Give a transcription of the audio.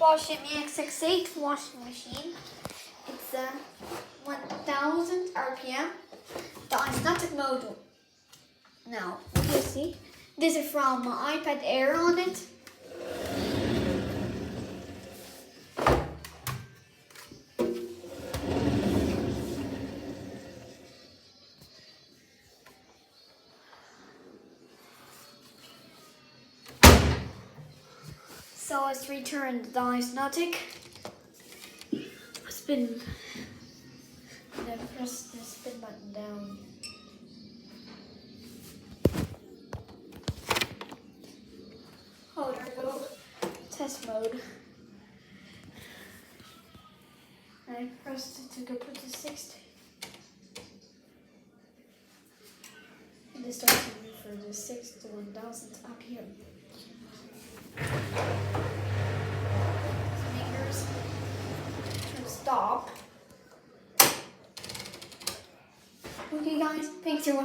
Bosch MAXX8 washing machine. It's a 1000 RPM. The osmotic mode. Now, what do you see? This is from my iPad Air on it. So let's return the osmotic. Spin. And then press the spin button down. Oh, there we go. Test mode. And I pressed it to go put to 60. And this starts for the 6 to 1000 up here. Fingers. Stop. Okay guys, thanks for watching.